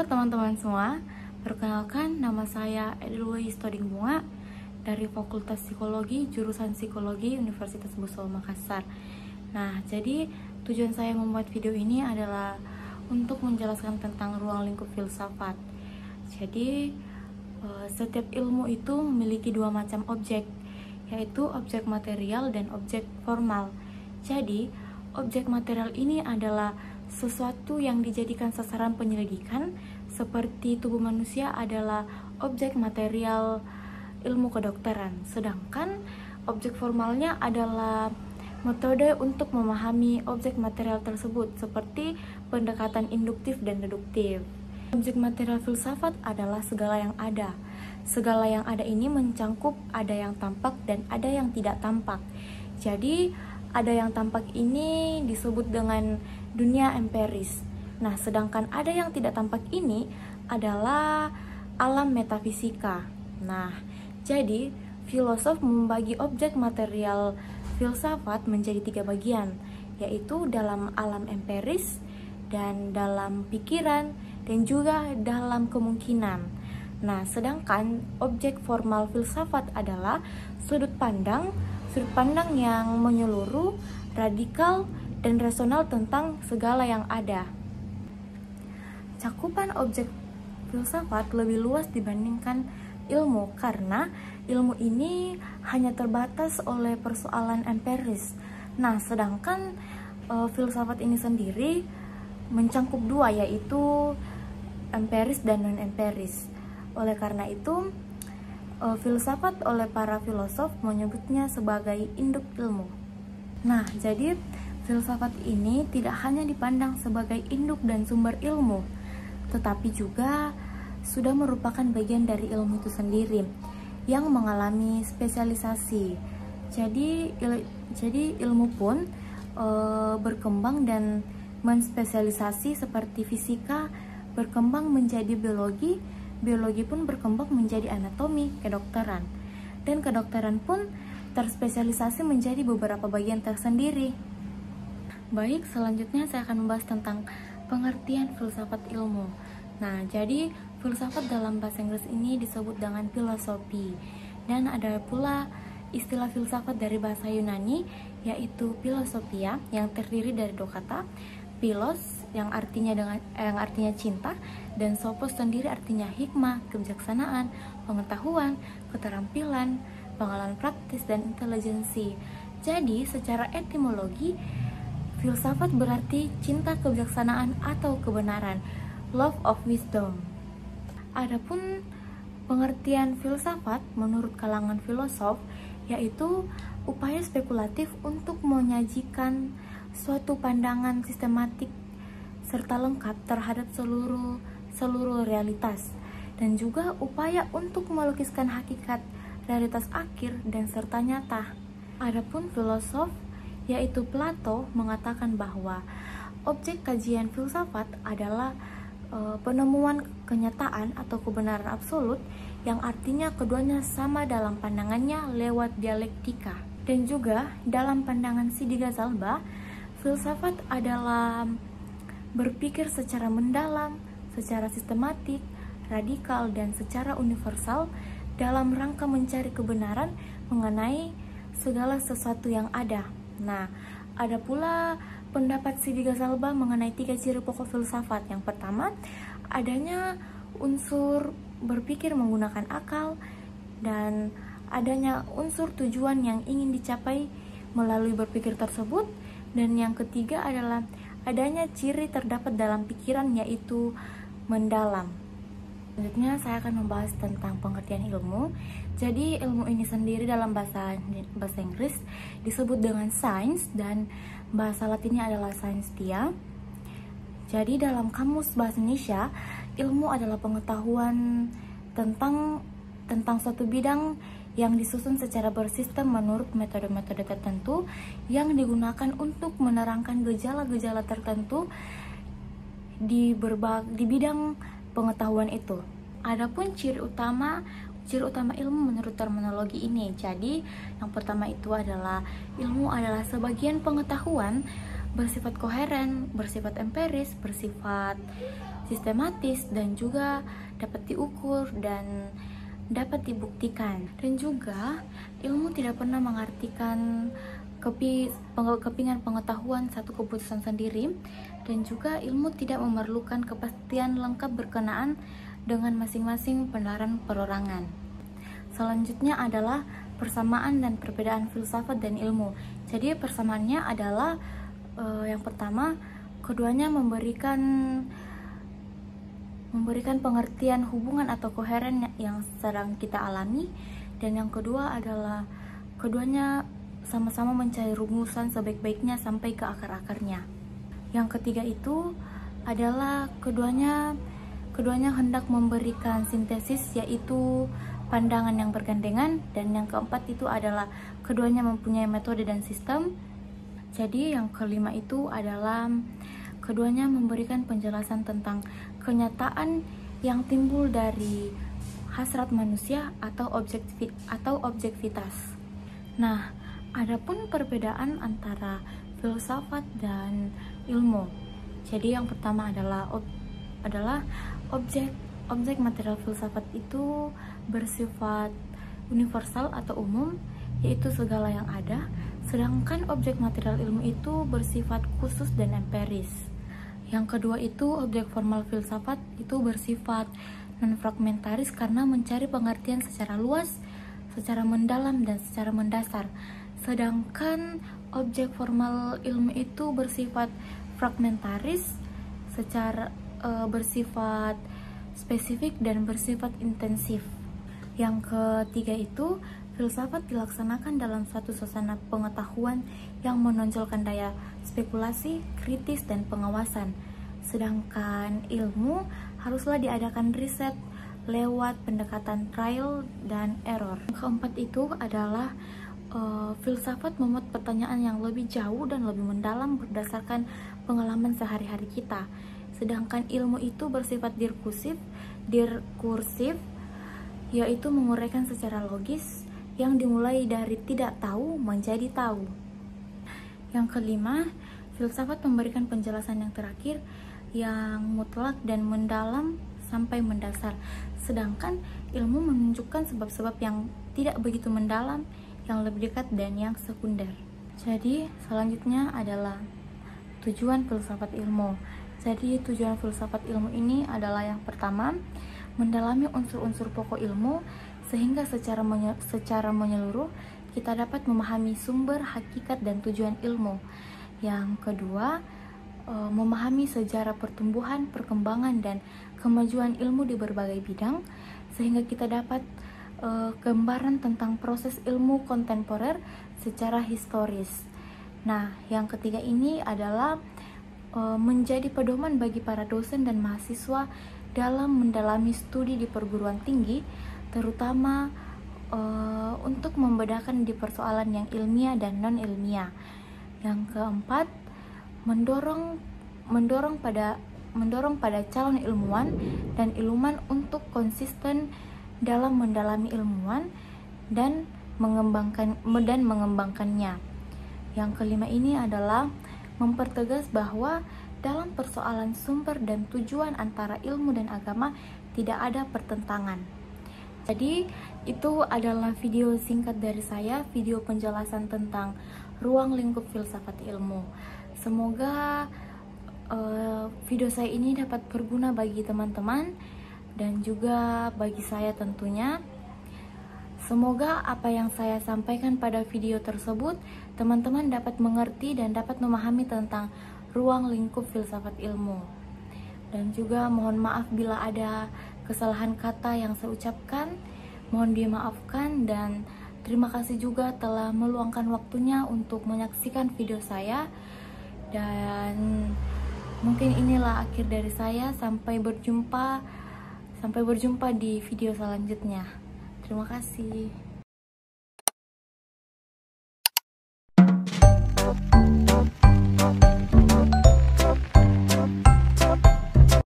Halo teman-teman semua, perkenalkan nama saya Edelweiss Toding Bunga dari Fakultas Psikologi, jurusan Psikologi Universitas Bussol Makassar. Nah, jadi tujuan saya membuat video ini adalah untuk menjelaskan tentang ruang lingkup filsafat. Jadi, setiap ilmu itu memiliki dua macam objek, yaitu objek material dan objek formal. Jadi, objek material ini adalah sesuatu yang dijadikan sasaran penyelidikan, seperti tubuh manusia adalah objek material ilmu kedokteran, sedangkan objek formalnya adalah metode untuk memahami objek material tersebut, seperti pendekatan induktif dan deduktif. Objek material filsafat adalah segala yang ada. Segala yang ada ini mencangkup ada yang tampak dan ada yang tidak tampak. Jadi, ada yang tampak ini disebut dengan dunia empiris. Nah, sedangkan ada yang tidak tampak ini adalah alam metafisika. Nah, jadi filosof membagi objek material filsafat menjadi tiga bagian, yaitu dalam alam empiris, dan dalam pikiran, dan juga dalam kemungkinan. Nah, sedangkan objek formal filsafat adalah sudut pandang yang menyeluruh, radikal, dan rasional tentang segala yang ada. Cakupan objek filsafat lebih luas dibandingkan ilmu, karena ilmu ini hanya terbatas oleh persoalan empiris. Nah, sedangkan filsafat ini sendiri mencangkup dua, yaitu empiris dan non-empiris. Oleh karena itu, filsafat oleh para filosof menyebutnya sebagai induk ilmu. Nah, jadi filsafat ini tidak hanya dipandang sebagai induk dan sumber ilmu, tetapi juga sudah merupakan bagian dari ilmu itu sendiri yang mengalami spesialisasi. Jadi ilmu pun berkembang dan menspesialisasi, seperti fisika berkembang menjadi biologi, biologi pun berkembang menjadi anatomi, kedokteran, dan kedokteran pun terspesialisasi menjadi beberapa bagian tersendiri. Baik, selanjutnya saya akan membahas tentang pengertian filsafat ilmu. Nah, jadi filsafat dalam bahasa Inggris ini disebut dengan filosofi, dan ada pula istilah filsafat dari bahasa Yunani, yaitu filosofia, yang terdiri dari dua kata, philos yang artinya cinta, dan sophos sendiri artinya hikmah, kebijaksanaan, pengetahuan, keterampilan, pengalaman praktis, dan intelijensi. Jadi, secara etimologi, filsafat berarti cinta kebijaksanaan atau kebenaran, love of wisdom. Adapun pengertian filsafat menurut kalangan filosof, yaitu upaya spekulatif untuk menyajikan suatu pandangan sistematik serta lengkap terhadap seluruh realitas, dan juga upaya untuk melukiskan hakikat, realitas akhir, dan serta nyata. Adapun filosof, yaitu Plato, mengatakan bahwa objek kajian filsafat adalah penemuan kenyataan atau kebenaran absolut, yang artinya keduanya sama dalam pandangannya lewat dialektika. Dan juga dalam pandangan Sidi Ghazalba, filsafat adalah berpikir secara mendalam, secara sistematik, radikal, dan secara universal dalam rangka mencari kebenaran mengenai segala sesuatu yang ada. Nah, ada pula pendapat Sidi Ghazalba mengenai tiga ciri pokok filsafat. Yang pertama, adanya unsur berpikir menggunakan akal, dan adanya unsur tujuan yang ingin dicapai melalui berpikir tersebut, dan yang ketiga adalah adanya ciri terdapat dalam pikiran, yaitu mendalam. Selanjutnya saya akan membahas tentang pengertian ilmu. Jadi ilmu ini sendiri dalam bahasa Inggris disebut dengan science, dan bahasa Latinnya adalah scientia. Jadi dalam kamus bahasa Indonesia, ilmu adalah pengetahuan tentang suatu bidang yang disusun secara bersistem menurut metode-metode tertentu yang digunakan untuk menerangkan gejala-gejala tertentu di bidang pengetahuan itu. Adapun ciri utama ilmu menurut terminologi ini. Jadi, yang pertama itu adalah ilmu adalah sebagian pengetahuan bersifat koheren, bersifat empiris, bersifat sistematis, dan juga dapat diukur dan dapat dibuktikan. Dan juga ilmu tidak pernah mengartikan kepingan pengetahuan satu keputusan sendiri, dan juga ilmu tidak memerlukan kepastian lengkap berkenaan dengan masing-masing pendaran perorangan. Selanjutnya adalah persamaan dan perbedaan filsafat dan ilmu. Jadi persamaannya adalah yang pertama, keduanya memberikan pengertian hubungan atau koheren yang sedang kita alami, dan yang kedua adalah keduanya sama-sama mencari rumusan sebaik-baiknya sampai ke akar-akarnya. Yang ketiga itu adalah keduanya hendak memberikan sintesis, yaitu pandangan yang bergandengan, dan yang keempat itu adalah keduanya mempunyai metode dan sistem. Jadi yang kelima itu adalah keduanya memberikan penjelasan tentang kenyataan yang timbul dari hasrat manusia atau objektivitas. Nah, adapun perbedaan antara filsafat dan ilmu. Jadi yang pertama adalah objek material filsafat itu bersifat universal atau umum, yaitu segala yang ada, sedangkan objek material ilmu itu bersifat khusus dan empiris. Yang kedua itu objek formal filsafat itu bersifat non-fragmentaris karena mencari pengertian secara luas, secara mendalam, dan secara mendasar. Sedangkan objek formal ilmu itu bersifat fragmentaris, bersifat spesifik, dan bersifat intensif. Yang ketiga itu filsafat dilaksanakan dalam suatu suasana pengetahuan yang menonjolkan daya spekulasi, kritis, dan pengawasan. Sedangkan ilmu haruslah diadakan riset lewat pendekatan trial dan error. Yang keempat itu adalah filsafat memuat pertanyaan yang lebih jauh dan lebih mendalam berdasarkan pengalaman sehari-hari kita. Sedangkan ilmu itu bersifat diskursif, yaitu menguraikan secara logis yang dimulai dari tidak tahu menjadi tahu. Yang kelima, filsafat memberikan penjelasan yang terakhir yang mutlak dan mendalam sampai mendasar. Sedangkan ilmu menunjukkan sebab-sebab yang tidak begitu mendalam, yang lebih dekat, dan yang sekunder. Jadi selanjutnya adalah tujuan filsafat ilmu. Jadi tujuan filsafat ilmu ini adalah yang pertama, mendalami unsur-unsur pokok ilmu sehingga secara menyeluruh kita dapat memahami sumber, hakikat, dan tujuan ilmu. Yang kedua, memahami sejarah pertumbuhan, perkembangan, dan kemajuan ilmu di berbagai bidang sehingga kita dapat gambaran tentang proses ilmu kontemporer secara historis. Nah, yang ketiga ini adalah menjadi pedoman bagi para dosen dan mahasiswa dalam mendalami studi di perguruan tinggi, terutama untuk membedakan di persoalan yang ilmiah dan non-ilmiah. Yang keempat, mendorong pada calon ilmuwan dan ilmuwan untuk konsisten dalam mendalami ilmuwan dan mengembangkannya. Yang kelima ini adalah mempertegas bahwa dalam persoalan sumber dan tujuan antara ilmu dan agama tidak ada pertentangan. Jadi itu adalah video singkat dari saya, video penjelasan tentang ruang lingkup filsafat ilmu. Semoga video saya ini dapat berguna bagi teman-teman dan juga bagi saya tentunya. Semoga apa yang saya sampaikan pada video tersebut teman-teman dapat mengerti dan dapat memahami tentang ruang lingkup filsafat ilmu. Dan juga mohon maaf bila ada kesalahan kata yang saya ucapkan, mohon dimaafkan, dan terima kasih juga telah meluangkan waktunya untuk menyaksikan video saya. Dan mungkin inilah akhir dari saya. Sampai berjumpa di video selanjutnya. Terima kasih.